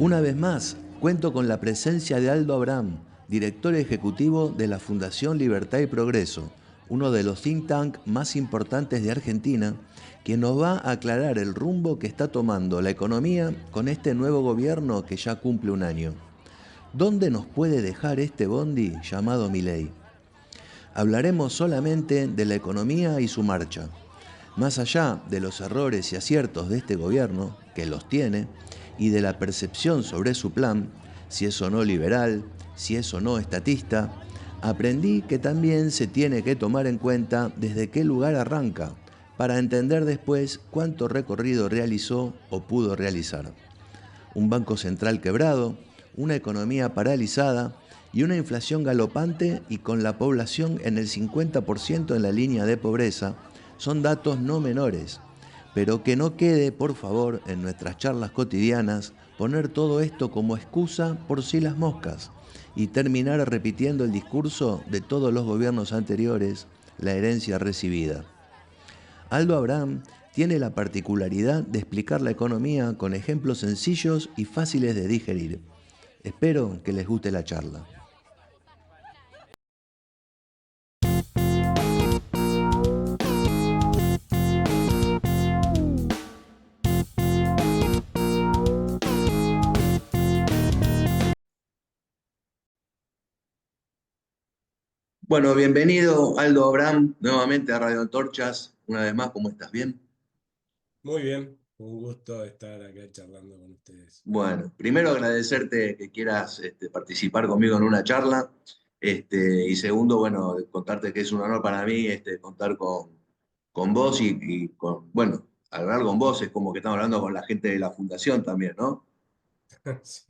Una vez más, cuento con la presencia de Aldo Abraham, director ejecutivo de la Fundación Libertad y Progreso, uno de los think tank más importantes de Argentina, quien nos va a aclarar el rumbo que está tomando la economía con este nuevo gobierno que ya cumple un año. ¿Dónde nos puede dejar este bondi llamado Milei? Hablaremos solamente de la economía y su marcha. Más allá de los errores y aciertos de este gobierno, que los tiene, y de la percepción sobre su plan, si es o no liberal, si es o no estatista, aprendí que también se tiene que tomar en cuenta desde qué lugar arranca, para entender después cuánto recorrido realizó o pudo realizar. Un banco central quebrado, una economía paralizada y una inflación galopante y con la población en el 50% en la línea de pobreza, son datos no menores, pero que no quede, por favor, en nuestras charlas cotidianas, poner todo esto como excusa por si las moscas y terminar repitiendo el discurso de todos los gobiernos anteriores, la herencia recibida. Aldo Abraham tiene la particularidad de explicar la economía con ejemplos sencillos y fáciles de digerir. Espero que les guste la charla. Bueno, bienvenido Aldo Abraham nuevamente a Radio Antorchas. Una vez más, ¿cómo estás? ¿Bien? Muy bien, un gusto estar acá charlando con ustedes. Bueno, primero agradecerte que quieras participar conmigo en una charla. Y segundo, bueno, contarte que es un honor para mí contar con vos y bueno, hablar con vos es como que estamos hablando con la gente de la fundación también, ¿no? Sí.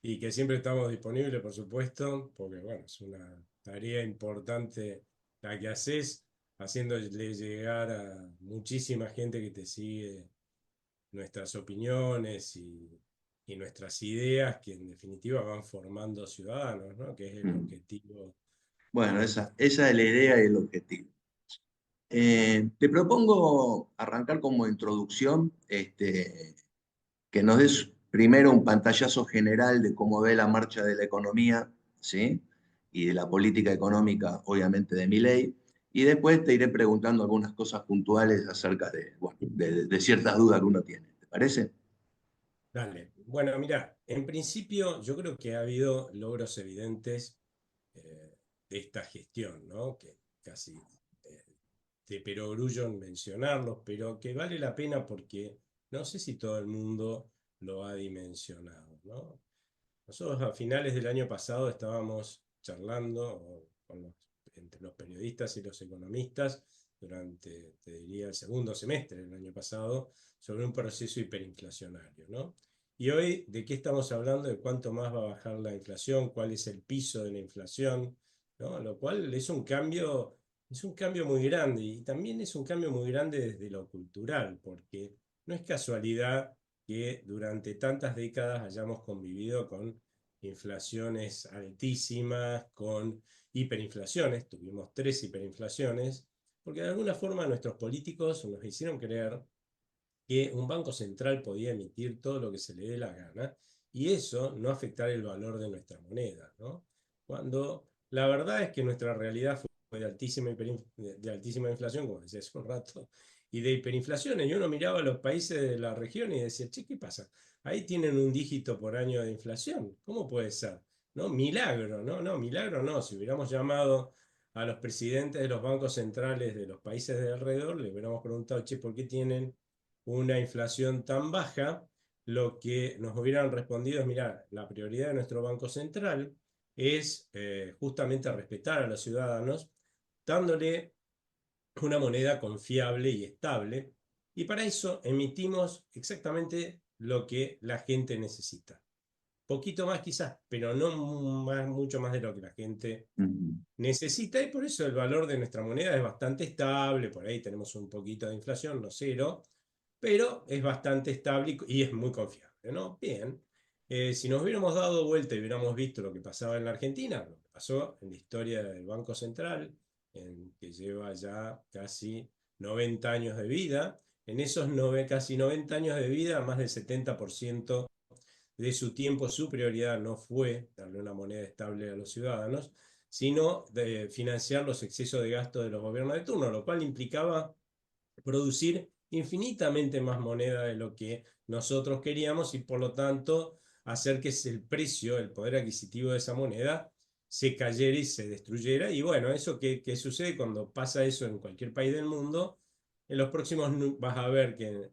Y que siempre estamos disponibles, por supuesto, porque bueno, es una tarea importante la que haces, haciéndole llegar a muchísima gente que te sigue nuestras opiniones y nuestras ideas, que en definitiva van formando ciudadanos, ¿no? Que es el Mm. objetivo Bueno, de esa, esta. esa es la idea y el objetivo. Te propongo arrancar como introducción, que nos des primero un pantallazo general de cómo ve la marcha de la economía, ¿sí? Y de la política económica, obviamente, de Milei. Y después te iré preguntando algunas cosas puntuales acerca de, bueno, de ciertas dudas que uno tiene. ¿Te parece? Dale. Bueno, mira, en principio yo creo que ha habido logros evidentes de esta gestión, ¿no? Que casi eh, de perogrullo en mencionarlos, pero que vale la pena porque no sé si todo el mundo lo ha dimensionado, ¿no? Nosotros a finales del año pasado estábamos charlando entre los periodistas y los economistas durante, te diría, el segundo semestre del año pasado sobre un proceso hiperinflacionario, ¿no? Y hoy, ¿de qué estamos hablando? De cuánto más va a bajar la inflación, cuál es el piso de la inflación, ¿no? Lo cual es un cambio muy grande y también es un cambio muy grande desde lo cultural, porque no es casualidad que durante tantas décadas hayamos convivido con inflaciones altísimas, con hiperinflaciones, tuvimos tres hiperinflaciones, porque de alguna forma nuestros políticos nos hicieron creer que un banco central podía emitir todo lo que se le dé la gana y eso no afectar el valor de nuestra moneda, ¿no? Cuando la verdad es que nuestra realidad fue de altísima inflación, como decía hace un rato, y de hiperinflaciones. Y uno miraba a los países de la región y decía, che, ¿qué pasa? Ahí tienen un dígito por año de inflación. ¿Cómo puede ser? ¿No? Milagro, ¿no? No, milagro no. Si hubiéramos llamado a los presidentes de los bancos centrales de los países de alrededor, le hubiéramos preguntado, che, ¿por qué tienen una inflación tan baja? Lo que nos hubieran respondido es, mira, la prioridad de nuestro Banco Central es justamente respetar a los ciudadanos, dándole una moneda confiable y estable, y para eso emitimos exactamente lo que la gente necesita. Poquito más quizás, pero no mucho más de lo que la gente Mm. necesita, y por eso el valor de nuestra moneda es bastante estable. Por ahí tenemos un poquito de inflación, no cero, pero es bastante estable y es muy confiable, ¿no? Bien. Si nos hubiéramos dado vuelta y hubiéramos visto lo que pasaba en la Argentina, lo que pasó en la historia del Banco Central, que lleva ya casi 90 años de vida, en esos casi 90 años de vida, más del 70% de su tiempo, su prioridad no fue darle una moneda estable a los ciudadanos, sino de financiar los excesos de gasto de los gobiernos de turno, lo cual implicaba producir infinitamente más moneda de lo que nosotros queríamos y por lo tanto hacer que el precio, el poder adquisitivo de esa moneda se cayera y se destruyera. Y bueno, eso que sucede cuando pasa eso en cualquier país del mundo, en los próximos vas a ver que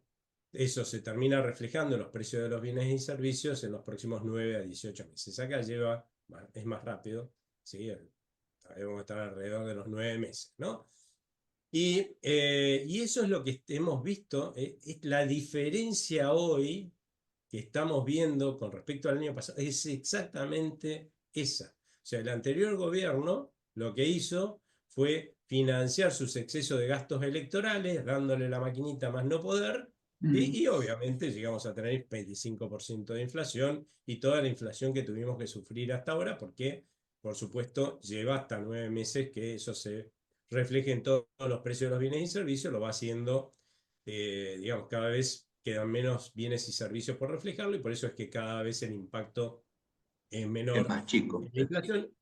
eso se termina reflejando en los precios de los bienes y servicios en los próximos 9 a 18 meses. Acá es más rápido, ¿sí? Debemos estar alrededor de los 9 meses, ¿no? Y eso es lo que hemos visto, es la diferencia hoy que estamos viendo con respecto al año pasado, es exactamente esa. O sea, el anterior gobierno lo que hizo fue financiar sus excesos de gastos electorales, dándole la maquinita más no poder, Mm. y obviamente llegamos a tener 25% de inflación y toda la inflación que tuvimos que sufrir hasta ahora, porque, por supuesto, lleva hasta 9 meses que eso se refleje en todos los precios de los bienes y servicios, lo va haciendo, digamos, cada vez quedan menos bienes y servicios por reflejarlo y por eso es que cada vez el impacto es Es menor más chico. en la inflación.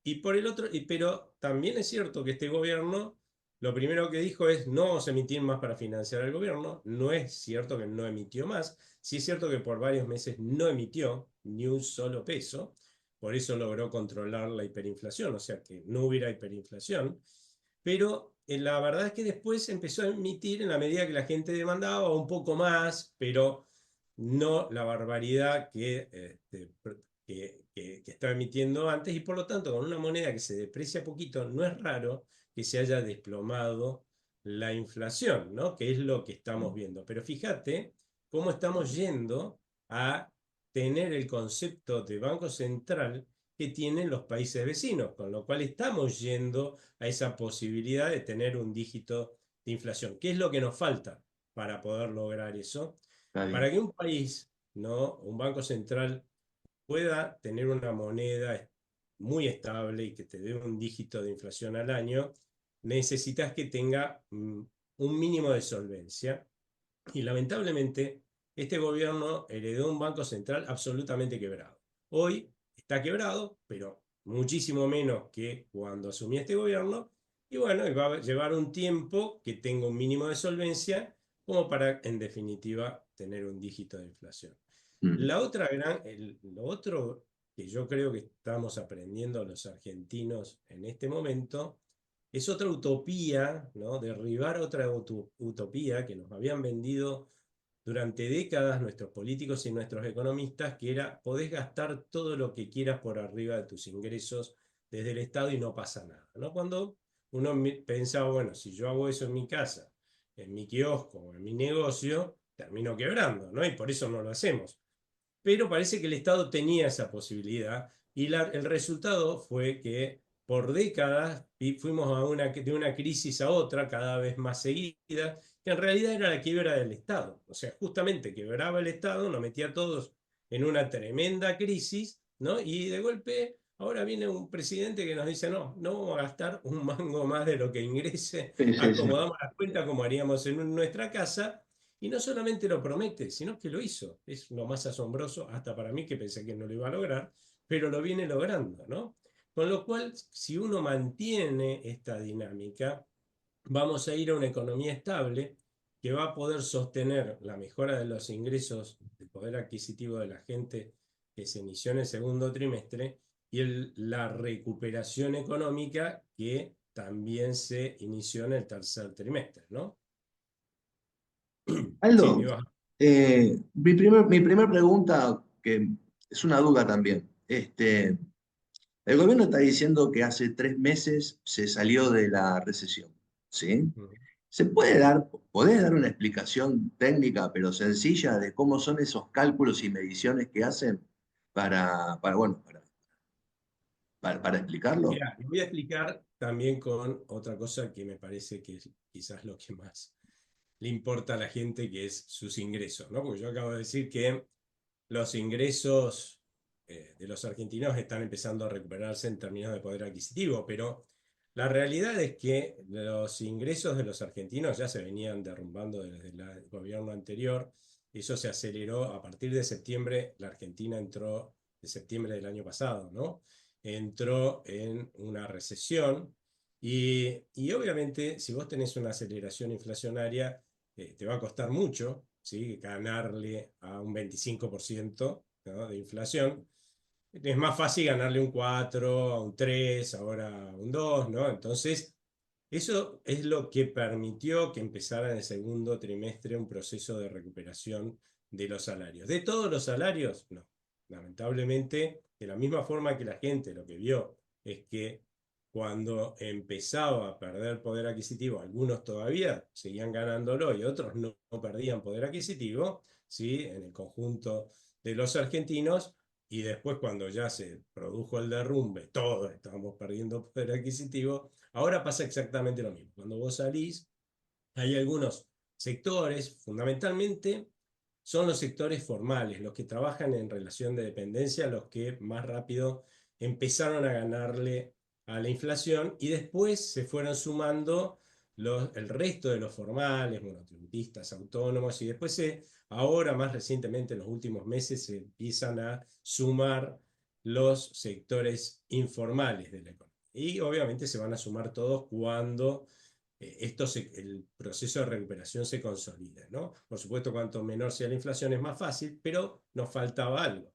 Y por el otro, pero también es cierto que este gobierno lo primero que dijo es no vamos a emitir más para financiar al gobierno. No es cierto que no emitió más. Sí es cierto que por varios meses no emitió ni un solo peso. Por eso logró controlar la hiperinflación, o sea que no hubiera hiperinflación. Pero la verdad es que después empezó a emitir en la medida que la gente demandaba un poco más, pero no la barbaridad que estaba emitiendo antes, y por lo tanto con una moneda que se deprecia poquito, no es raro que se haya desplomado la inflación, ¿no? Que es lo que estamos viendo. Pero fíjate cómo estamos yendo a tener el concepto de Banco Central que tienen los países vecinos, con lo cual estamos yendo a esa posibilidad de tener un dígito de inflación. ¿Qué es lo que nos falta para poder lograr eso? Está Para bien. que un país, ¿no? Un banco central pueda tener una moneda muy estable y que te dé un dígito de inflación al año, necesitas que tenga un mínimo de solvencia. Y lamentablemente, este gobierno heredó un banco central absolutamente quebrado. Hoy está quebrado, pero muchísimo menos que cuando asumí este gobierno. Y bueno, y va a llevar un tiempo que tenga un mínimo de solvencia como para, en definitiva, tener un dígito de inflación. Mm. Lo otro que yo creo que estamos aprendiendo los argentinos en este momento es otra utopía, ¿no? Derribar otra utopía que nos habían vendido durante décadas nuestros políticos y nuestros economistas, que era podés gastar todo lo que quieras por arriba de tus ingresos desde el Estado y no pasa nada, ¿no? Cuando uno pensaba, bueno, si yo hago eso en mi casa, en mi kiosco o en mi negocio, termino quebrando, ¿no? Y por eso no lo hacemos. Pero parece que el Estado tenía esa posibilidad y el resultado fue que por décadas fuimos de una crisis a otra, cada vez más seguida, que en realidad era la quiebra del Estado. O sea, justamente quebraba el Estado, nos metía a todos en una tremenda crisis, ¿no? Y de golpe ahora viene un presidente que nos dice, no, no vamos a gastar un mango más de lo que ingrese, Sí, sí, sí. acomodamos las cuentas como haríamos en nuestra casa y no solamente lo promete, sino que lo hizo. Es lo más asombroso, hasta para mí que pensé que no lo iba a lograr, pero lo viene logrando, ¿no? Con lo cual, si uno mantiene esta dinámica, vamos a ir a una economía estable que va a poder sostener la mejora de los ingresos, el poder adquisitivo de la gente que se inició en el segundo trimestre y la recuperación económica que también se inició en el tercer trimestre, ¿no? Sí, Aldo, me vas. mi primer pregunta, que es una duda también. El gobierno está diciendo que hace 3 meses se salió de la recesión, ¿sí? ¿Se puede podés dar una explicación técnica, pero sencilla, de cómo son esos cálculos y mediciones que hacen bueno, para explicarlo? Mira, voy a explicar también con otra cosa que me parece que es quizás lo que más le importa a la gente, que es sus ingresos, ¿no? Porque yo acabo de decir que los ingresos de los argentinos están empezando a recuperarse en términos de poder adquisitivo, pero la realidad es que los ingresos de los argentinos ya se venían derrumbando desde el gobierno anterior eso se aceleró a partir de septiembre. La Argentina entró, de septiembre del año pasado, ¿no? Entró en una recesión y obviamente si vos tenés una aceleración inflacionaria, te va a costar mucho, ¿sí? Ganarle a un 25%, ¿no?, de inflación. Es más fácil ganarle un 4 a un 3 ahora a un 2, ¿no? Entonces, eso es lo que permitió que empezara en el segundo trimestre un proceso de recuperación de los salarios. ¿De todos los salarios? No. Lamentablemente, de la misma forma que la gente lo que vio es que cuando empezaba a perder poder adquisitivo, algunos todavía seguían ganándolo y otros no perdían poder adquisitivo, ¿sí?, en el conjunto de los argentinos. Y después, cuando ya se produjo el derrumbe, todos estábamos perdiendo poder adquisitivo. Ahora pasa exactamente lo mismo. Cuando vos salís, hay algunos sectores, fundamentalmente son los sectores formales, los que trabajan en relación de dependencia, los que más rápido empezaron a ganarle a la inflación y después se fueron sumando el resto de los formales, monotributistas, autónomos, y después ahora más recientemente en los últimos meses se empiezan a sumar los sectores informales de la economía. Y obviamente se van a sumar todos cuando el proceso de recuperación se consolida, ¿no? Por supuesto, cuanto menor sea la inflación es más fácil, pero nos faltaba algo.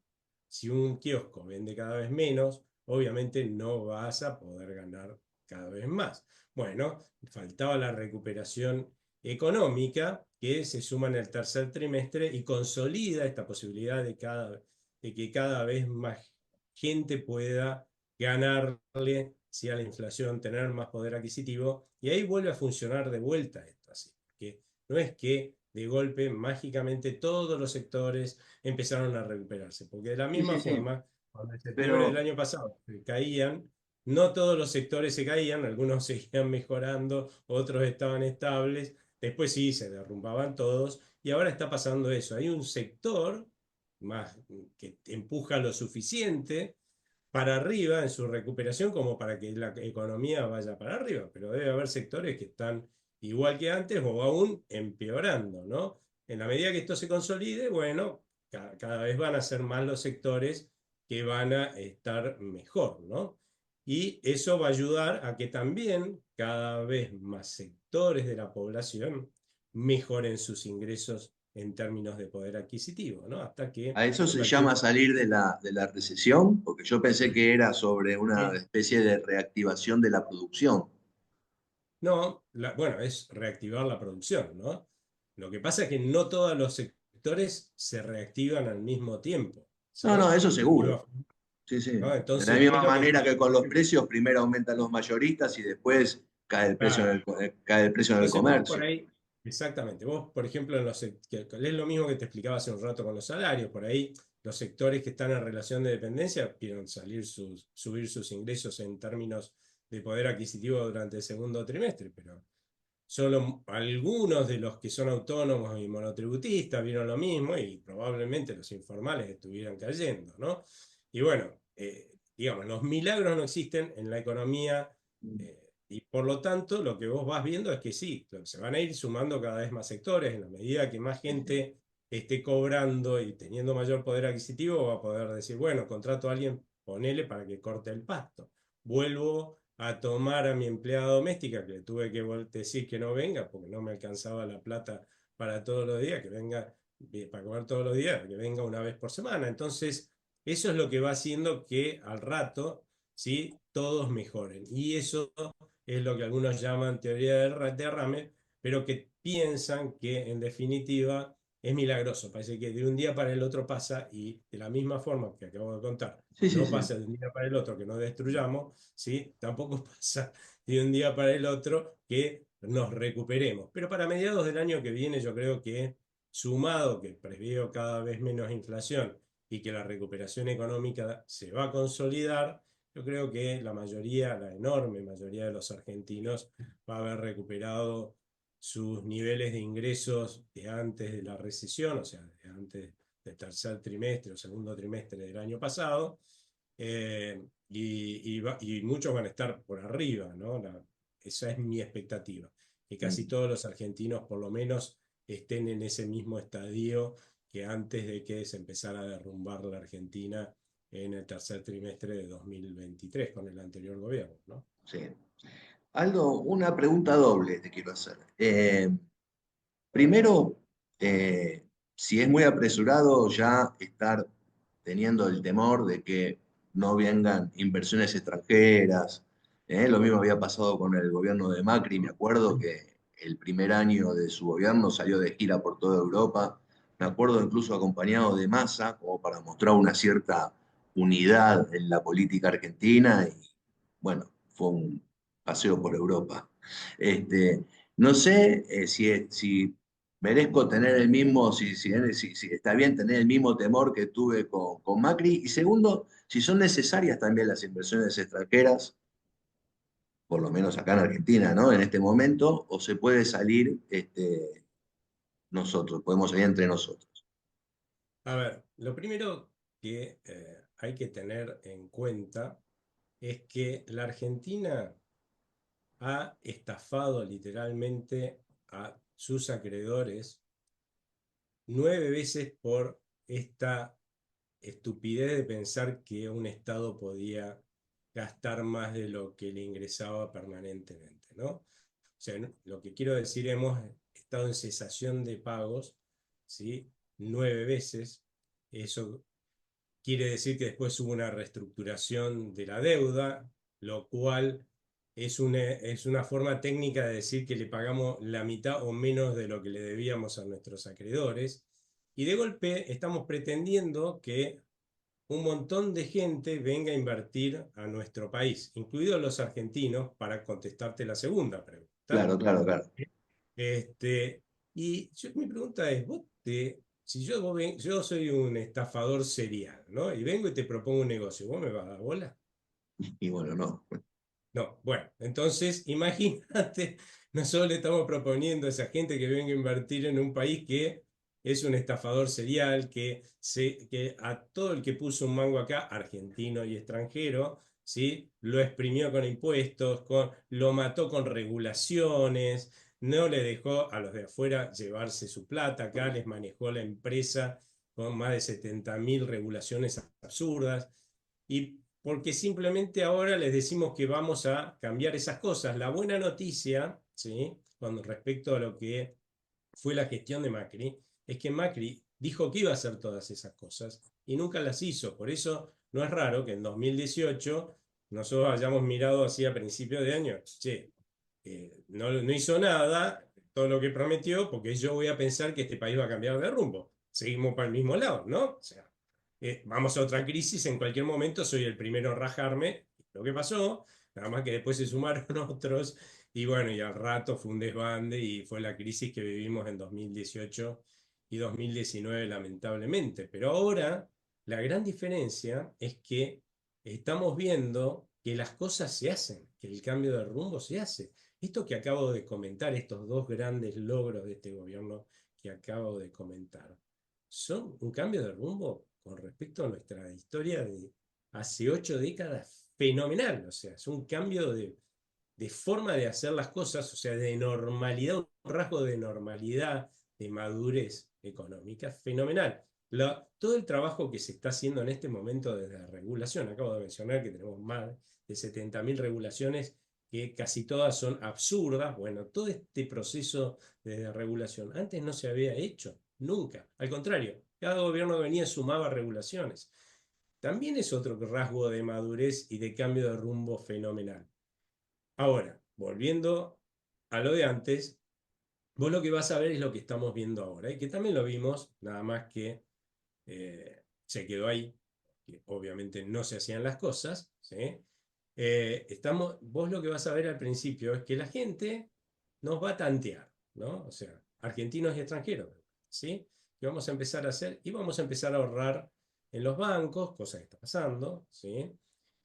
Si un kiosco vende cada vez menos, obviamente no vas a poder ganar cada vez más. Bueno, faltaba la recuperación económica que se suma en el tercer trimestre y consolida esta posibilidad de que cada vez más gente pueda ganarle, ¿sí?, a la inflación, tener más poder adquisitivo, y ahí vuelve a funcionar de vuelta esto así, porque no es que de golpe mágicamente todos los sectores empezaron a recuperarse, porque de la Sí, misma sí, sí. forma, cuando en septiembre del Pero, año pasado se caían, no todos los sectores se caían, algunos seguían mejorando, otros estaban estables, después sí se derrumbaban todos, y ahora está pasando eso. Hay un sector más que empuja lo suficiente para arriba en su recuperación como para que la economía vaya para arriba, pero debe haber sectores que están igual que antes o aún empeorando, ¿no? En la medida que esto se consolide, bueno, cada vez van a ser más los sectores que van a estar mejor, ¿no? Y eso va a ayudar a que también cada vez más sectores de la población mejoren sus ingresos en términos de poder adquisitivo, ¿no? Hasta que ¿a eso en se cualquier llama momento. salir de la recesión? Porque yo pensé que era sobre una Sí. especie de reactivación de la producción. No, bueno, es reactivar la producción, ¿no? Lo que pasa es que no todos los sectores se reactivan al mismo tiempo, No, ¿sí? no, eso De la seguro. misma forma, Sí, sí. ¿no? De la Entonces, ¿qué misma es lo que manera que con pasa? los precios, primero aumentan los mayoristas y después cae el precio Claro. cae el precio en el Entonces vos por comercio. ahí, exactamente, vos por ejemplo, es lo mismo que te explicaba hace un rato con los salarios, por ahí los sectores que están en relación de dependencia quieren subir sus ingresos en términos de poder adquisitivo durante el segundo trimestre, pero solo algunos de los que son autónomos y monotributistas vieron lo mismo y probablemente los informales estuvieran cayendo, ¿no? Y bueno, digamos, los milagros no existen en la economía, y por lo tanto lo que vos vas viendo es que sí, se van a ir sumando cada vez más sectores en la medida que más Sí, sí. gente esté cobrando y teniendo mayor poder adquisitivo va a poder decir, bueno, contrato a alguien, ponele para que corte el pasto. Vuelvo a tomar a mi empleada doméstica, que le tuve que decir que no venga porque no me alcanzaba la plata para todos los días, que venga para comer todos los días, que venga una vez por semana. Entonces, eso es lo que va haciendo que al rato, ¿sí?, todos mejoren. Y eso es lo que algunos llaman teoría del derrame, pero que piensan que en definitiva es milagroso. Parece que de un día para el otro pasa y de la misma forma que acabo de contar, Sí, sí, no sí. pasa de un día para el otro que nos destruyamos, ¿sí? Tampoco pasa de un día para el otro que nos recuperemos. Pero para mediados del año que viene yo creo que, sumado que preveo cada vez menos inflación y que la recuperación económica se va a consolidar, yo creo que la mayoría, la enorme mayoría de los argentinos va a haber recuperado sus niveles de ingresos de antes de la recesión, o sea, de antes del tercer trimestre o segundo trimestre del año pasado, y muchos van a estar por arriba, ¿no? Esa es mi expectativa, que casi todos los argentinos, por lo menos estén en ese mismo estadio que antes de que se empezara a derrumbar la Argentina en el tercer trimestre de 2023 con el anterior gobierno, ¿no? Sí. Aldo, una pregunta doble te quiero hacer. Primero, si es muy apresurado ya estar teniendo el temor de que no vengan inversiones extranjeras. Lo mismo había pasado con el gobierno de Macri, me acuerdo que el primer año de su gobierno salió de gira por toda Europa, me acuerdo incluso acompañado de Massa, como para mostrar una cierta unidad en la política argentina, y bueno, fue un paseo por Europa. Este, no sé si merezco tener el mismo, si está bien tener el mismo temor que tuve con Macri. Y segundo, si son necesarias también las inversiones extranjeras, por lo menos acá en Argentina, ¿no? En este momento, o se puede salir nosotros, podemos salir entre nosotros. A ver, lo primero que hay que tener en cuenta es que la Argentina ha estafado literalmente a sus acreedores 9 veces por esta estupidez de pensar que un Estado podía gastar más de lo que le ingresaba permanentemente, ¿no? O sea, lo que quiero decir, hemos estado en cesación de pagos, ¿sí? 9 veces. Eso quiere decir que después hubo una reestructuración de la deuda, lo cual es una forma técnica de decir que le pagamos la mitad o menos de lo que le debíamos a nuestros acreedores. Y de golpe estamos pretendiendo que un montón de gente venga a invertir a nuestro país, incluidos los argentinos, para contestarte la segunda pregunta. Claro, claro, claro. Este, mi pregunta es, si yo soy un estafador serial, ¿no? Y vengo y te propongo un negocio, ¿vos me vas a dar bola? Y bueno, no. No, bueno, entonces imagínate, nosotros le estamos proponiendo a esa gente que venga a invertir en un país que es un estafador serial, que a todo el que puso un mango acá, argentino y extranjero, ¿sí? Lo exprimió con impuestos, lo mató con regulaciones, no le dejó a los de afuera llevarse su plata, acá les manejó la empresa con más de 70.000 regulaciones absurdas. Y porque simplemente ahora les decimos que vamos a cambiar esas cosas. La buena noticia, ¿sí? Con respecto a lo que fue la gestión de Macri, es que Macri dijo que iba a hacer todas esas cosas y nunca las hizo. Por eso no es raro que en 2018 nosotros hayamos mirado así a principios de año, che, no hizo nada, todo lo que prometió, porque yo voy a pensar que este país va a cambiar de rumbo. Seguimos para el mismo lado, ¿no? O sea, vamos a otra crisis, en cualquier momento soy el primero en rajarme, lo que pasó, nada más que después se sumaron otros, y bueno, y al rato fue un desbande y fue la crisis que vivimos en 2018 y 2019 lamentablemente. Pero ahora la gran diferencia es que estamos viendo que las cosas se hacen, que el cambio de rumbo se hace. Esto que acabo de comentar, estos dos grandes logros de este gobierno que acabo de comentar, son un cambio de rumbo con respecto a nuestra historia de hace 8 décadas fenomenal. O sea, es un cambio de forma de hacer las cosas, o sea, de normalidad, un rasgo de normalidad, de madurez económica fenomenal. Todo el trabajo que se está haciendo en este momento desde la regulación, acabo de mencionar que tenemos más de 70.000 regulaciones que casi todas son absurdas. Bueno, todo este proceso de regulación antes no se había hecho, nunca. Al contrario, cada gobierno venía y sumaba regulaciones. También es otro rasgo de madurez y de cambio de rumbo fenomenal. Ahora, volviendo a lo de antes, vos lo que vas a ver es lo que estamos viendo ahora, y que también lo vimos, nada más que se quedó ahí, que obviamente no se hacían las cosas, ¿sí? Vos lo que vas a ver al principio es que la gente nos va a tantear, ¿no? O sea, argentinos y extranjeros, ¿sí? Que vamos a empezar a hacer y vamos a empezar a ahorrar en los bancos, cosa que está pasando, ¿sí?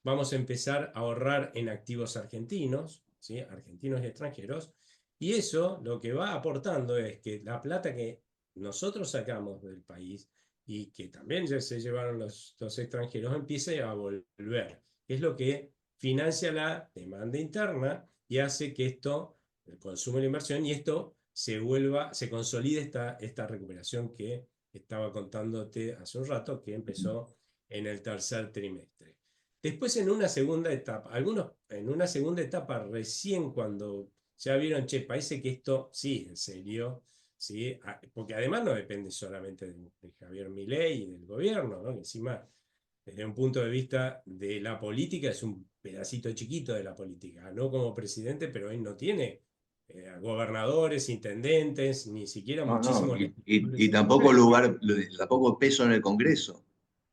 Vamos a empezar a ahorrar en activos argentinos, ¿sí? Argentinos y extranjeros, y eso lo que va aportando es que la plata que nosotros sacamos del país y que también ya se llevaron los extranjeros empiece a volver, que es lo que financia la demanda interna y hace que esto, el consumo y la inversión, y esto se consolide esta recuperación que estaba contándote hace un rato, que empezó en el tercer trimestre. Después en una segunda etapa, algunos en una segunda etapa recién cuando ya vieron, che, parece que esto sí, en serio, ¿sí? Porque además no depende solamente de Javier Milei y del gobierno, ¿no? Que encima, desde un punto de vista de la política, es un pedacito chiquito de la política, no como presidente, pero él no tiene gobernadores, intendentes, ni siquiera No, no, muchísimos y legisladores en el tampoco Congreso. lugar, tampoco peso en el Congreso.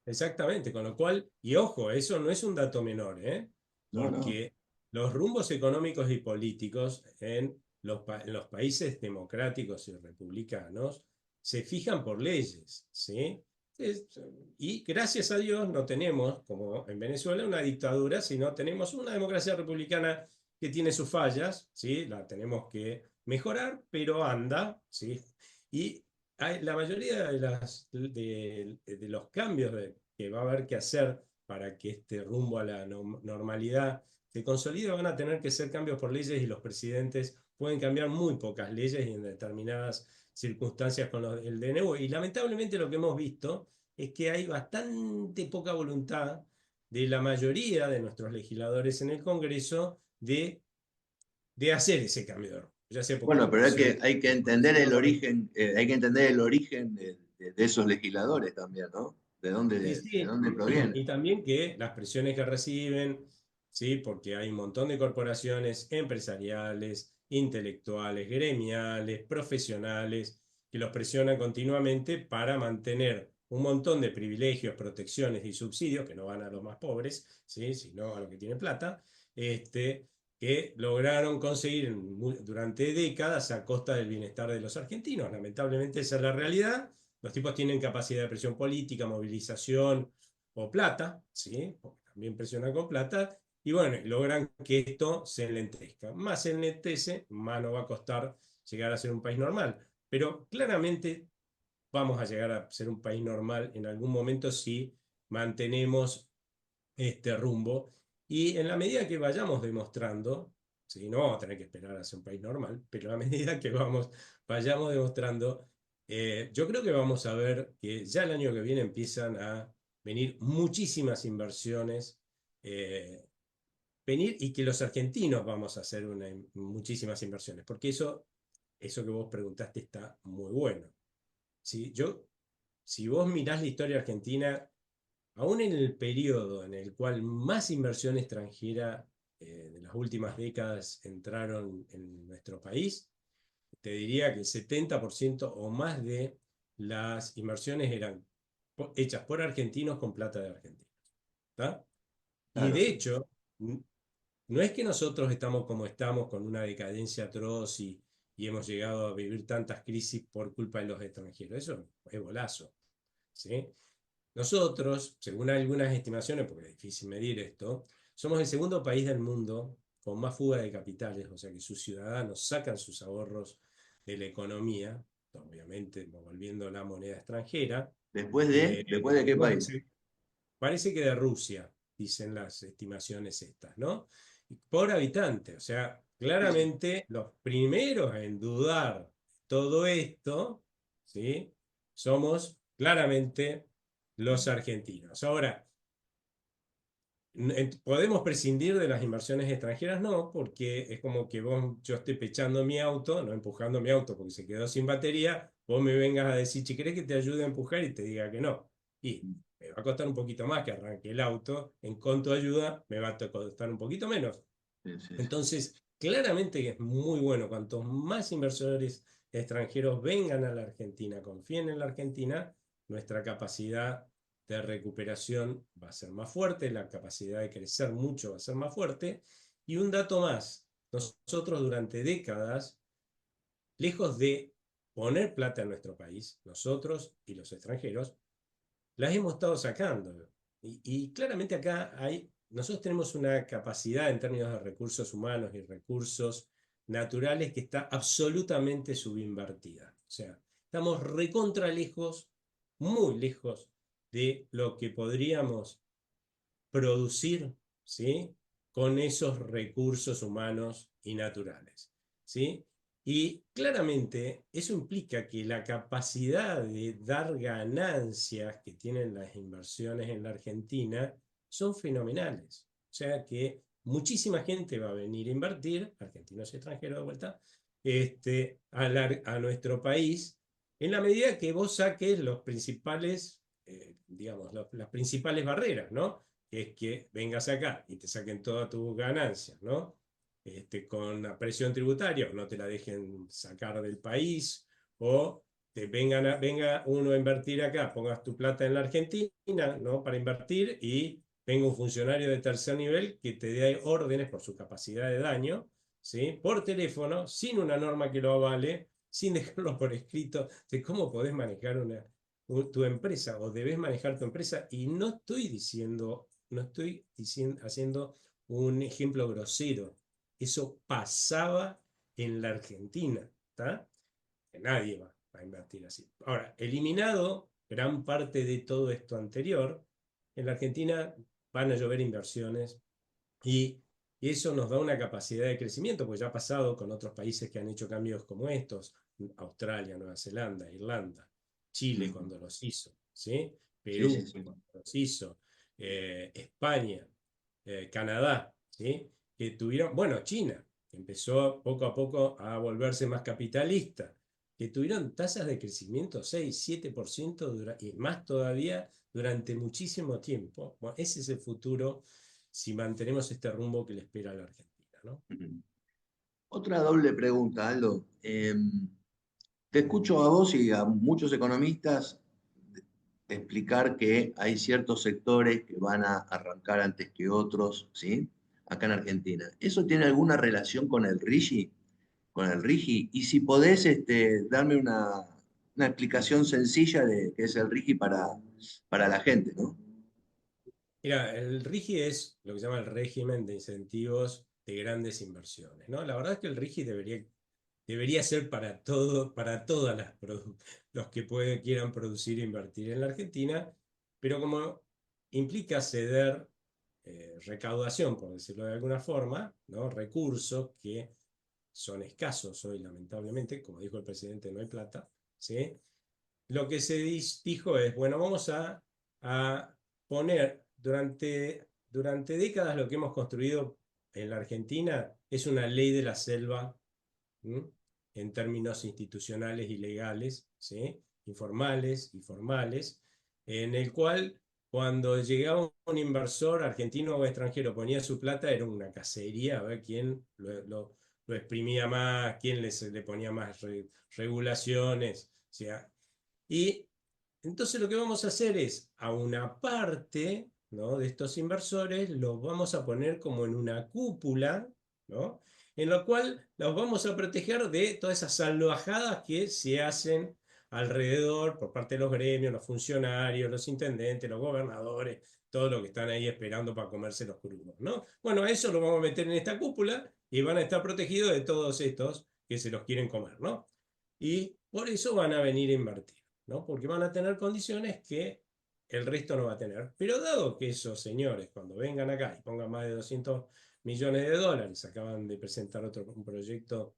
Exactamente, con lo cual, y ojo, eso no es un dato menor, ¿eh? No, no. Porque los rumbos económicos y políticos en los países democráticos y republicanos se fijan por leyes, ¿sí? Es- y gracias a Dios no tenemos, como en Venezuela, una dictadura, sino tenemos una democracia republicana que tiene sus fallas, ¿sí? La tenemos que mejorar, pero anda, ¿sí? Y la mayoría de los cambios que va a haber que hacer para que este rumbo a la normalidad se consolide van a tener que ser cambios por leyes y los presidentes pueden cambiar muy pocas leyes y en determinadas circunstancias con el DNU. Y lamentablemente lo que hemos visto es que hay bastante poca voluntad de la mayoría de nuestros legisladores en el Congreso de hacer ese cambio de rumbo, ya sea porque Bueno, las pero presiones hay que de entender el oposición. origen, hay que entender el origen de esos legisladores también, ¿no? Y De sí, dónde provienen? y también que las presiones que reciben, ¿sí? Porque hay un montón de corporaciones empresariales, intelectuales, gremiales, profesionales, que los presionan continuamente para mantener un montón de privilegios, protecciones y subsidios que no van a los más pobres, ¿sí? Sino a los que tienen plata, este, que lograron conseguir durante décadas a costa del bienestar de los argentinos. Lamentablemente esa es la realidad. Los tipos tienen capacidad de presión política, movilización o plata, ¿sí? Porque también presionan con plata, y bueno, logran que esto se enlentezca. Más se enlentece, más nos va a costar llegar a ser un país normal. Pero claramente vamos a llegar a ser un país normal en algún momento si mantenemos este rumbo. Y en la medida que vayamos demostrando, ¿sí? No vamos a tener que esperar a ser un país normal, pero a medida que vayamos demostrando, yo creo que vamos a ver que ya el año que viene empiezan a venir muchísimas inversiones, eh, venir y que los argentinos vamos a hacer muchísimas inversiones, porque eso que vos preguntaste está muy bueno. ¿Sí? Si vos mirás la historia argentina, aún en el periodo en el cual más inversión extranjera de las últimas décadas entraron en nuestro país, te diría que el 70% o más de las inversiones eran hechas por argentinos con plata de argentinos. ¿Tá? Y Claro, de hecho, no es que nosotros estamos como estamos con una decadencia atroz y hemos llegado a vivir tantas crisis por culpa de los extranjeros. Eso es bolazo. ¿Sí? Nosotros, según algunas estimaciones, porque es difícil medir esto, somos el segundo país del mundo con más fuga de capitales, o sea que sus ciudadanos sacan sus ahorros de la economía, obviamente volviendo la moneda extranjera. después de qué Bueno, país. parece que de Rusia, dicen las estimaciones estas, ¿no? Por habitante, o sea, Sí, sí. claramente los primeros en dudar todo esto, ¿sí? Somos claramente los argentinos. Ahora, ¿podemos prescindir de las inversiones extranjeras? No, porque es como que yo esté pechando mi auto, no empujando mi auto porque se quedó sin batería, vos me vengas a decir, si querés que te ayude a empujar y te diga que no. Y me va a costar un poquito más que arranque el auto, con tu ayuda me va a costar un poquito menos. Sí, sí, sí. Entonces, claramente que es muy bueno, cuantos más inversores extranjeros vengan a la Argentina, confíen en la Argentina, nuestra capacidad de recuperación va a ser más fuerte, la capacidad de crecer mucho va a ser más fuerte. Y un dato más, nosotros durante décadas, lejos de poner plata en nuestro país, nosotros y los extranjeros, las hemos estado sacando. Y claramente acá nosotros tenemos una capacidad en términos de recursos humanos y recursos naturales que está absolutamente subinvertida. O sea, estamos recontra lejos, muy lejos de lo que podríamos producir, ¿sí? Con esos recursos humanos y naturales, ¿sí? Y claramente eso implica que la capacidad de dar ganancias que tienen las inversiones en la Argentina son fenomenales. O sea que muchísima gente va a venir a invertir, argentinos y extranjeros de vuelta, a nuestro país, en la medida que vos saques los principales, digamos, las principales barreras, ¿no? Que es que vengas acá y te saquen todas tus ganancias, ¿no? Con la presión tributaria, o no te la dejen sacar del país, o venga uno a invertir acá, pongas tu plata en la Argentina, ¿no? Para invertir, y venga un funcionario de tercer nivel que te dé órdenes por su capacidad de daño, ¿sí? Por teléfono, sin una norma que lo avale, sin dejarlo por escrito de cómo podés manejar tu empresa o debes manejar tu empresa. Y no estoy haciendo un ejemplo grosero. Eso pasaba en la Argentina, ¿está? Que nadie va a invertir así. Ahora, eliminado gran parte de todo esto anterior, en la Argentina van a llover inversiones y, y eso nos da una capacidad de crecimiento, porque ya ha pasado con otros países que han hecho cambios como estos: Australia, Nueva Zelanda, Irlanda, Chile Ujú. cuando los hizo, ¿sí? Sí, sí, Perú sí. cuando los hizo, España, Canadá, ¿sí? Que tuvieron, bueno, China, que empezó poco a poco a volverse más capitalista, que tuvieron tasas de crecimiento 6, 7% y más todavía durante muchísimo tiempo. Bueno, ese es el futuro si mantenemos este rumbo que le espera a la Argentina, ¿no? Ujú. Otra doble pregunta, Aldo. Te escucho a vos y a muchos economistas explicar que hay ciertos sectores que van a arrancar antes que otros, ¿sí? Acá en Argentina. ¿Eso tiene alguna relación con el RIGI? Con el RIGI. Y si podés darme una explicación sencilla de qué es el RIGI para la gente, ¿no? Mira, el RIGI es lo que se llama el régimen de incentivos de grandes inversiones, ¿no? La verdad es que el RIGI debería ser para todo, para todas los que quieran producir e invertir en la Argentina, pero como implica ceder recaudación, por decirlo de alguna forma, ¿no? Recursos que son escasos hoy, lamentablemente, como dijo el presidente, no hay plata, ¿sí? Lo que se dijo es, bueno, vamos a poner durante décadas lo que hemos construido en la Argentina es una ley de la selva, ¿m? En términos institucionales y legales, ¿sí? Informales y formales, en el cual cuando llegaba un inversor argentino o extranjero, ponía su plata, era una cacería a ver quién lo exprimía más, quién le ponía más regulaciones. O sea, y entonces lo que vamos a hacer es, a una parte, ¿no? De estos inversores los vamos a poner como en una cúpula, ¿no? En la cual los vamos a proteger de todas esas salvajadas que se hacen alrededor por parte de los gremios, los funcionarios, los intendentes, los gobernadores, todo lo que están ahí esperando para comerse los crudos, ¿no? Bueno, a eso lo vamos a meter en esta cúpula y van a estar protegidos de todos estos que se los quieren comer, ¿no? Y por eso van a venir a invertir, ¿no? Porque van a tener condiciones que el resto no va a tener. Pero dado que esos señores, cuando vengan acá y pongan más de 200 millones de dólares, acaban de presentar un proyecto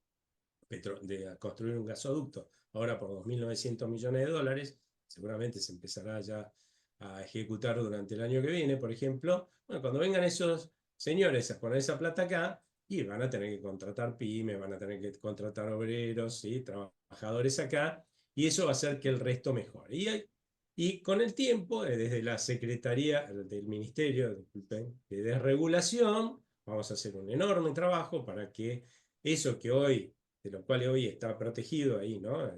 de construir un gasoducto, ahora por 2.900 millones de dólares, seguramente se empezará ya a ejecutar durante el año que viene, por ejemplo. Bueno, cuando vengan esos señores a poner esa plata acá, y van a tener que contratar pymes, van a tener que contratar obreros, ¿sí? Trabajadores acá, y eso va a hacer que el resto mejore. Y con el tiempo, desde la Secretaría del Ministerio, disculpen, de Desregulación, vamos a hacer un enorme trabajo para que eso que hoy, de lo cual hoy está protegido ahí, ¿no?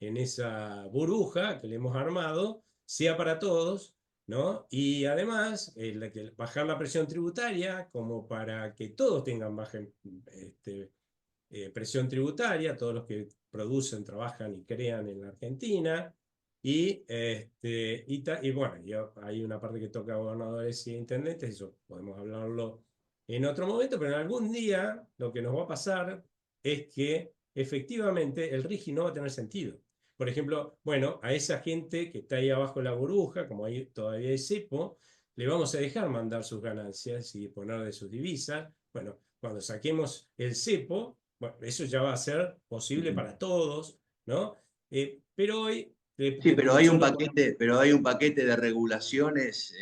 En esa burbuja que le hemos armado, sea para todos, ¿no? Y además, bajar la presión tributaria como para que todos tengan baja presión tributaria, todos los que producen, trabajan y crean en la Argentina. Y bueno, hay una parte que toca a gobernadores y intendentes, eso podemos hablarlo en otro momento, pero en algún día lo que nos va a pasar es que efectivamente el RIGI no va a tener sentido. Por ejemplo, bueno, a esa gente que está ahí abajo de la burbuja, como ahí todavía hay cepo, le vamos a dejar mandar sus ganancias y poner de sus divisas. Bueno, cuando saquemos el cepo, Bueno, eso ya va a ser posible para todos, ¿no? Pero hoy Sí, te menciono pero hay un paquete de regulaciones,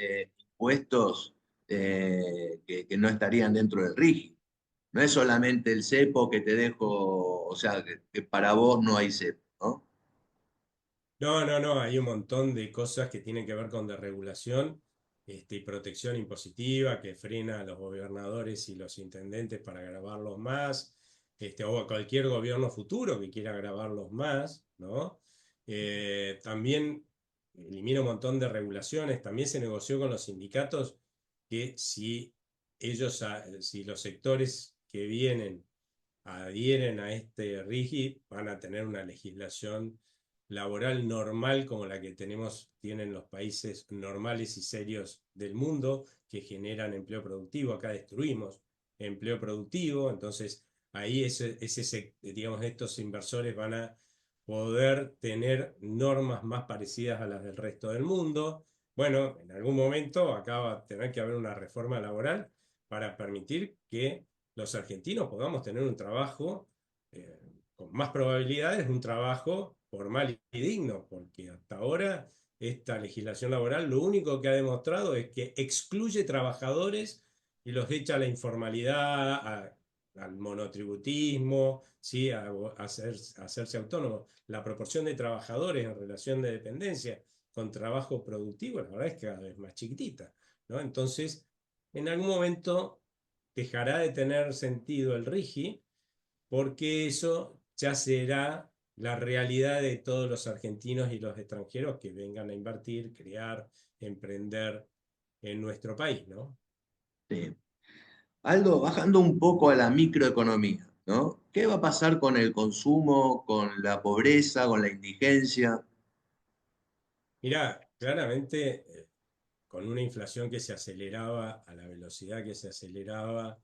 impuestos, que no estarían dentro del RIGI. No es solamente el cepo que te dejo, o sea, que para vos no hay cepo, ¿no? No, no, no, hay un montón de cosas que tienen que ver con desregulación, y protección impositiva que frena a los gobernadores y los intendentes para grabarlos más, o a cualquier gobierno futuro que quiera grabarlos más, ¿no? También elimina un montón de regulaciones, también se negoció con los sindicatos que si los sectores que vienen adhieren a este RIGI, van a tener una legislación laboral normal como la que tienen los países normales y serios del mundo, que generan empleo productivo. Acá destruimos empleo productivo, entonces ahí digamos, estos inversores van a poder tener normas más parecidas a las del resto del mundo. Bueno, en algún momento acá va a tener que haber una reforma laboral para permitir que los argentinos podamos tener un trabajo, eh, con más probabilidades, un trabajo formal y digno, porque hasta ahora esta legislación laboral lo único que ha demostrado es que excluye trabajadores y los echa a la informalidad, al monotributismo, ¿sí? A hacerse autónomos. La proporción de trabajadores en relación de dependencia con trabajo productivo, la verdad es que cada vez más chiquitita, ¿no? Entonces, en algún momento dejará de tener sentido el RIGI, porque eso ya será la realidad de todos los argentinos y los extranjeros que vengan a invertir, crear, emprender en nuestro país, ¿no? Sí. Aldo, bajando un poco a la microeconomía, ¿no? ¿Qué va a pasar con el consumo, con la pobreza, con la indigencia? Mirá, claramente, con una inflación que se aceleraba a la velocidad que se aceleraba,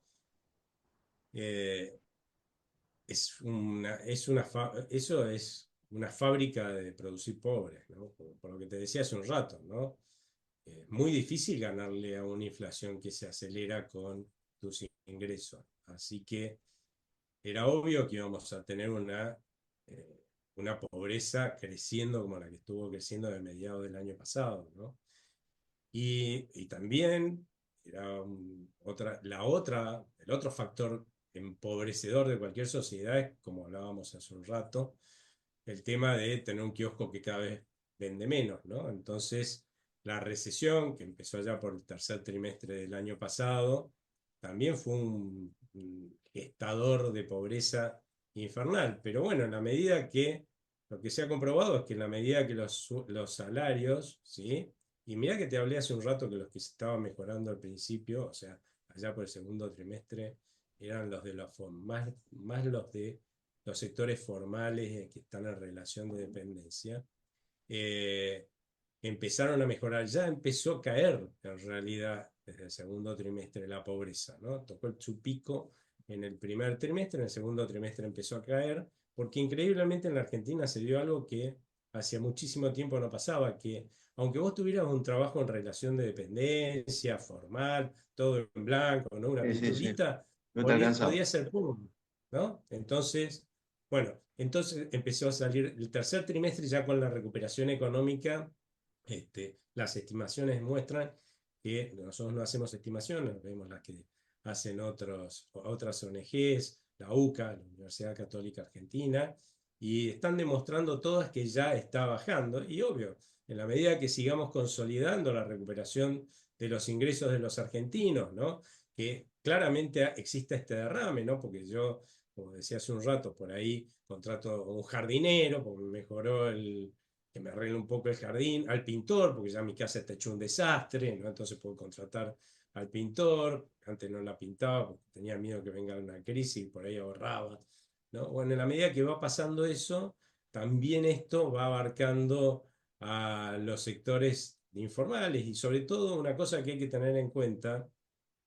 eh, eso es una fábrica de producir pobres, ¿no? Por lo que te decía hace un rato, ¿no? Muy difícil ganarle a una inflación que se acelera con tus ingresos. Así que era obvio que íbamos a tener una pobreza creciendo como la que estuvo creciendo de mediados del año pasado, ¿no? Y también el otro factor empobrecedor de cualquier sociedad es, como hablábamos hace un rato, el tema de tener un kiosco que cada vez vende menos, ¿no? Entonces, la recesión, que empezó ya por el tercer trimestre del año pasado, también fue un gestador de pobreza infernal. Pero bueno, en la medida que, lo que se ha comprobado es que en la medida que los salarios, ¿sí? Y mirá que te hablé hace un rato que los que se estaban mejorando al principio, o sea, allá por el segundo trimestre, eran los de más los de los sectores formales, que están en relación de dependencia, eh, empezaron a mejorar. Ya empezó a caer, en realidad, desde el segundo trimestre la pobreza, ¿no? Tocó su pico en el primer trimestre, en el segundo trimestre empezó a caer, porque increíblemente en la Argentina se dio algo que hacía muchísimo tiempo no pasaba, que aunque vos tuvieras un trabajo en relación de dependencia, formal, todo en blanco, ¿no? Una Sí, sí, sí. pinturita, No te alcanzaba. podía ser público, ¿no? Entonces, bueno, entonces empezó a salir el tercer trimestre ya con la recuperación económica. Las estimaciones muestran que nosotros no hacemos estimaciones, vemos las que hacen otras ONGs, la UCA, la Universidad Católica Argentina, y están demostrando todas que ya está bajando. Y obvio, en la medida que sigamos consolidando la recuperación de los ingresos de los argentinos, ¿no? Que claramente existe este derrame, ¿no? Porque yo, como decía hace un rato, por ahí contrato a un jardinero, porque mejoró que me arregle un poco el jardín, al pintor, porque ya mi casa está hecho un desastre, ¿no? Entonces puedo contratar al pintor. Antes no la pintaba porque tenía miedo que venga una crisis y por ahí ahorraba, ¿no? Bueno, en la medida que va pasando eso, también esto va abarcando a los sectores informales, y sobre todo una cosa que hay que tener en cuenta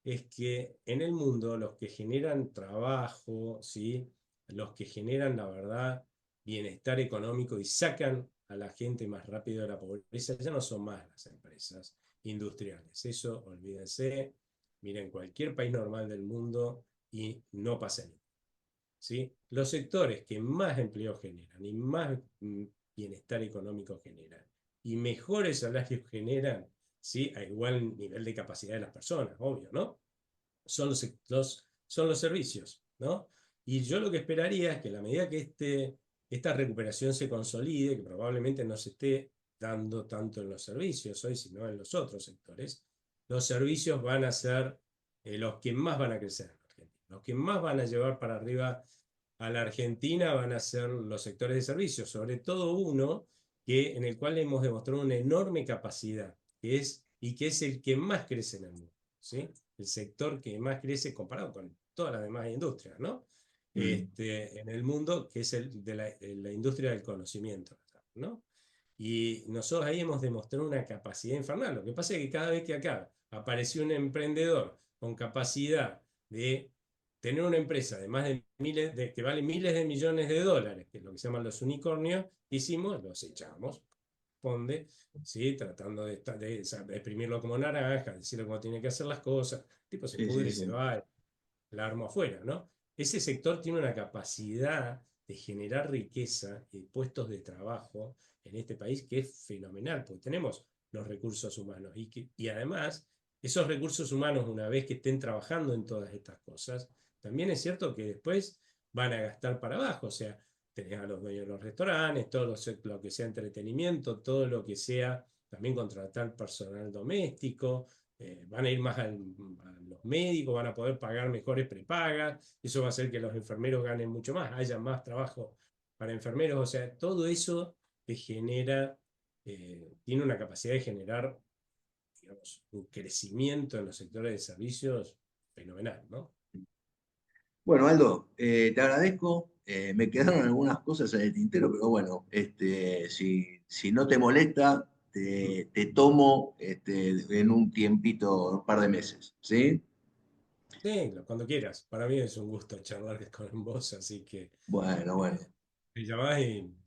es que en el mundo los que generan trabajo, ¿sí? Los que generan, la verdad, bienestar económico y sacan a la gente más rápido de la pobreza, ya no son más las empresas industriales. Eso, olvídense, miren cualquier país normal del mundo y no pasa nada. ¿sí? Los sectores que más empleo generan y más bienestar económico generan y mejores salarios generan, ¿sí? A igual nivel de capacidad de las personas, obvio, ¿no? Son los servicios, ¿no? Y yo lo que esperaría es que a la medida que esta recuperación se consolide, que probablemente no se esté dando tanto en los servicios hoy, sino en los otros sectores, los servicios van a ser los que más van a crecer en Argentina. Los que más van a llevar para arriba a la Argentina van a ser los sectores de servicios, sobre todo uno en el cual hemos demostrado una enorme capacidad, que es el que más crece en el mundo, ¿sí? El sector que más crece comparado con todas las demás industrias, ¿no? En el mundo, que es el de la industria del conocimiento, ¿no? Y nosotros ahí hemos demostrado una capacidad infernal. Lo que pasa es que cada vez que acá apareció un emprendedor con capacidad de tener una empresa de más de que vale miles de millones de dólares, que es lo que se llaman los unicornios, hicimos, los echamos, ¿sí? Tratando de exprimirlo como naranja, decirle cómo tiene que hacer las cosas, el tipo se Sí, pudre sí, y se sí. va, la arma afuera, ¿no? Ese sector tiene una capacidad de generar riqueza y puestos de trabajo en este país que es fenomenal, porque tenemos los recursos humanos y además esos recursos humanos, una vez que estén trabajando en todas estas cosas, también es cierto que después van a gastar para abajo, o sea, tenés a los dueños de los restaurantes, todo lo que sea entretenimiento, todo lo que sea también contratar personal doméstico, van a ir más a los médicos, van a poder pagar mejores prepagas, eso va a hacer que los enfermeros ganen mucho más, haya más trabajo para enfermeros, o sea, todo eso te genera, tiene una capacidad de generar, digamos, un crecimiento en los sectores de servicios fenomenal, ¿no? Bueno, Aldo, te agradezco. Me quedaron algunas cosas en el tintero, pero bueno, si no te molesta, te tomo en un tiempito, un par de meses, ¿sí? Sí, cuando quieras, para mí es un gusto charlar con vos, así que Bueno, bueno, me llamás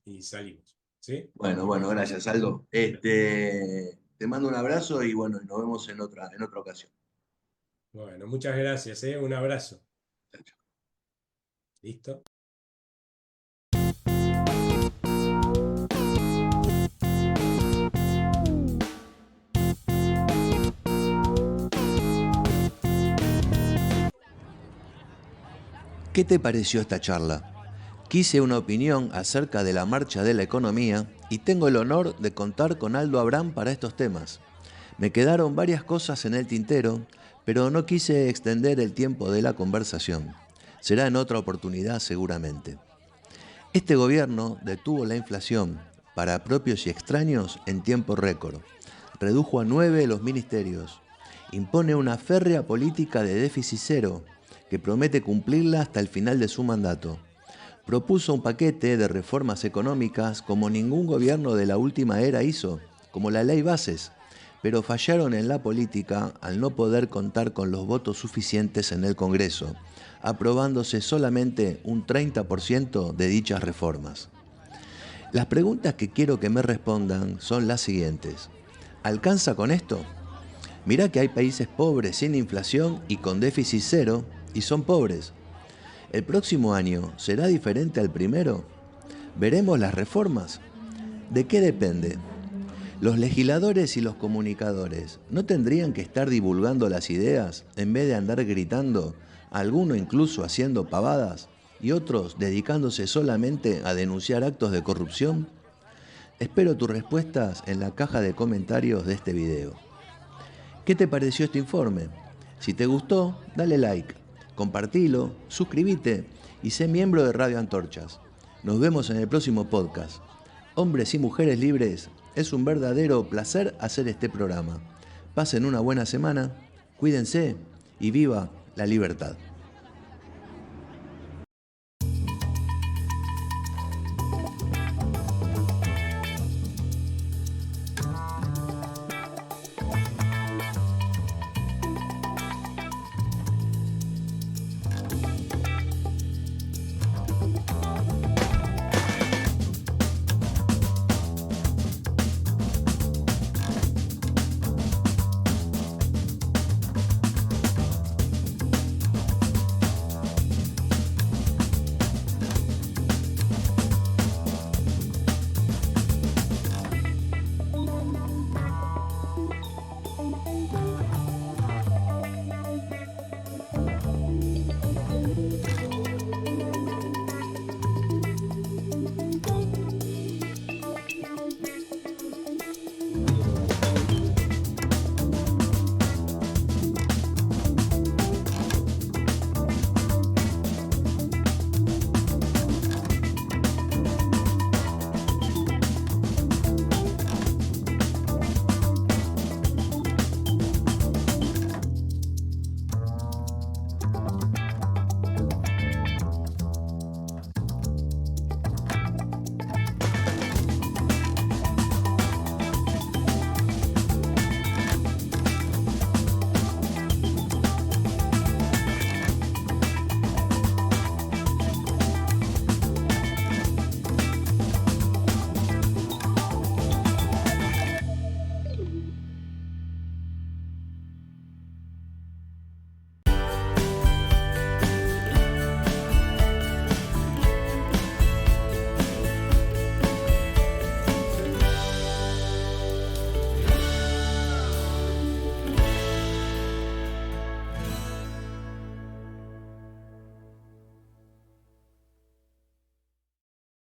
y salimos, ¿sí? bueno, gracias, Aldo. Te mando un abrazo y bueno, nos vemos en otra ocasión. Bueno, muchas gracias, ¿eh? Un abrazo. Chao, chao. ¿Listo? ¿Qué te pareció esta charla? Quise una opinión acerca de la marcha de la economía y tengo el honor de contar con Aldo Abrán para estos temas. Me quedaron varias cosas en el tintero, pero no quise extender el tiempo de la conversación. Será en otra oportunidad seguramente. Este gobierno detuvo la inflación para propios y extraños en tiempo récord. Redujo a 9 los ministerios. Impone una férrea política de déficit cero que promete cumplirla hasta el final de su mandato. Propuso un paquete de reformas económicas como ningún gobierno de la última era hizo, como la ley Bases, pero fallaron en la política al no poder contar con los votos suficientes en el Congreso, aprobándose solamente un 30% de dichas reformas. Las preguntas que quiero que me respondan son las siguientes. ¿Alcanza con esto? Mirá que hay países pobres sin inflación y con déficit cero y son pobres. ¿El próximo año será diferente al primero? ¿Veremos las reformas? ¿De qué depende? Los legisladores y los comunicadores no tendrían que estar divulgando las ideas en vez de andar gritando, algunos incluso haciendo pavadas y otros dedicándose solamente a denunciar actos de corrupción. Espero tus respuestas en la caja de comentarios de este video. ¿Qué te pareció este informe? Si te gustó, dale like, compartilo, suscríbete y sé miembro de Radio Antorchas. Nos vemos en el próximo podcast. Hombres y mujeres libres, es un verdadero placer hacer este programa. Pasen una buena semana, cuídense y viva la libertad.